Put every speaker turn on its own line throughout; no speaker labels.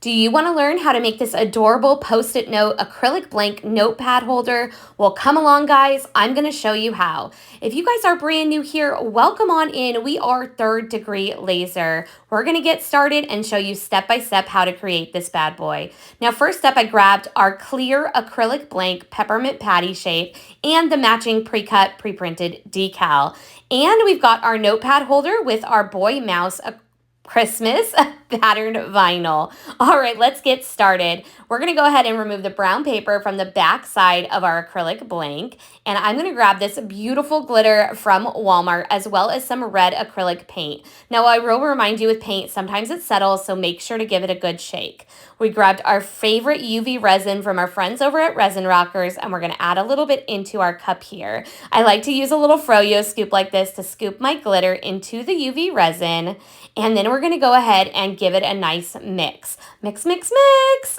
Do you want to learn how to make this adorable Post-it note acrylic blank notepad holder? Well, come along, guys. I'm going to show you how. If you guys are brand new here, welcome on in. We are third degree laser. We're going to get started and show you step by step how to create this bad boy. Now, first up, I grabbed our clear acrylic blank peppermint patty shape and the matching pre-cut, pre-printed decal. And we've got our notepad holder with our boy mouse Christmas patterned vinyl. All right, let's get started. We're going to go ahead and remove the brown paper from the back side of our acrylic blank. And I'm going to grab this beautiful glitter from Walmart as well as some red acrylic paint. Now, I will remind you with paint, sometimes it settles, so make sure to give it a good shake. We grabbed our favorite UV resin from our friends over at Resin Rockers, and we're going to add a little bit into our cup here. I like to use a little froyo scoop like this to scoop my glitter into the UV resin. And then we're going to go ahead and give it a nice mix. Mix, mix, mix.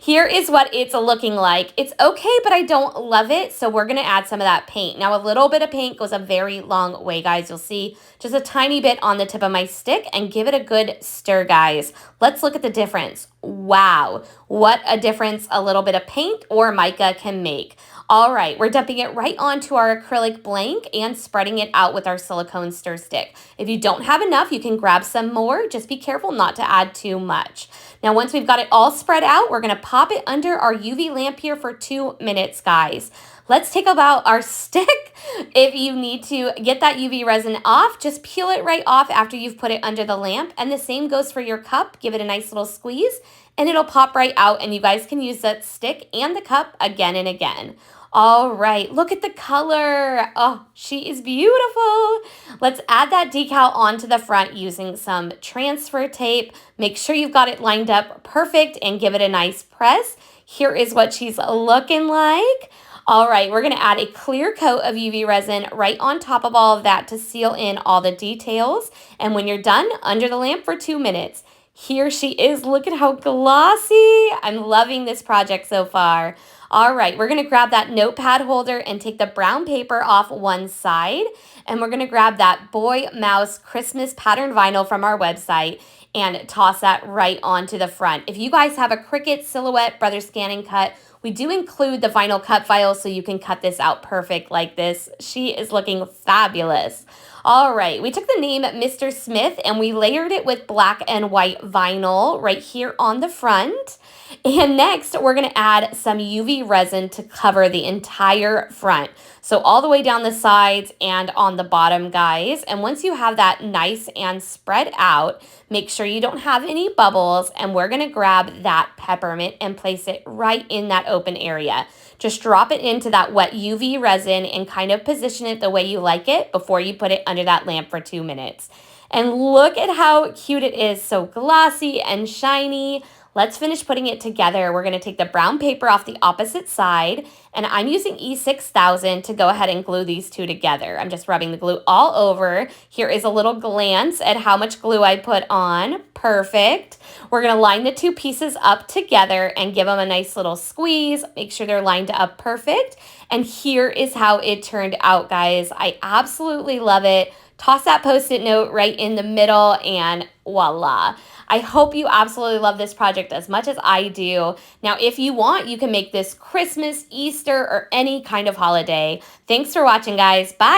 Here is what it's looking like. It's okay, but I don't love it, so we're going to add some of that paint. Now, a little bit of paint goes a very long way, guys. You'll see just a tiny bit on the tip of my stick, and give it a good stir, guys. Let's look at the difference. Wow, what a difference a little bit of paint or mica can make. All right, we're dumping it right onto our acrylic blank and spreading it out with our silicone stir stick. If you don't have enough, you can grab some more. Just be careful not to add too much. Now, once we've got it all spread out, we're going to pop it under our UV lamp here for 2 minutes, guys. Let's take about our stick. If you need to get that UV resin off, just peel it right off after you've put it under the lamp. And the same goes for your cup. Give it a nice little squeeze and it'll pop right out, and you guys can use that stick and the cup again and again. All right, look at the color. Oh, she is beautiful. Let's add that decal onto the front using some transfer tape. Make sure you've got it lined up perfect and give it a nice press. Here is what she's looking like. All right, we're going to add a clear coat of UV resin right on top of all of that to seal in all the details. And when you're done, under the lamp for 2 minutes. Here she is. Look at how glossy. I'm loving this project so far. All right, we're going to grab that notepad holder and take the brown paper off one side. And we're going to grab that boy mouse Christmas pattern vinyl from our website and toss that right onto the front. If you guys have a Cricut Silhouette Brother Scan and Cut, we do include the vinyl cut file so you can cut this out perfect like this. She is looking fabulous. All right, we took the name Mr. Smith and we layered it with black and white vinyl right here on the front. And next, we're going to add some UV resin to cover the entire front. So all the way down the sides and on the bottom, guys. And once you have that nice and spread out, make sure you don't have any bubbles. And we're going to grab that peppermint and place it right in that open area. Just drop it into that wet UV resin and kind of position it the way you like it before you put it under that lamp for 2 minutes. And look at how cute it is. So glossy and shiny. Let's finish putting it together. We're going to take the brown paper off the opposite side, and I'm using E6000 to go ahead and glue these two together. I'm just rubbing the glue all over. Here is a little glance at how much glue I put on. Perfect. We're going to line the two pieces up together and give them a nice little squeeze. Make sure they're lined up perfect. And here is how it turned out, guys. I absolutely love it. Toss that Post-it note right in the middle and voila. I hope you absolutely love this project as much as I do. Now, if you want, you can make this Christmas, Easter, or any kind of holiday. Thanks for watching, guys. Bye.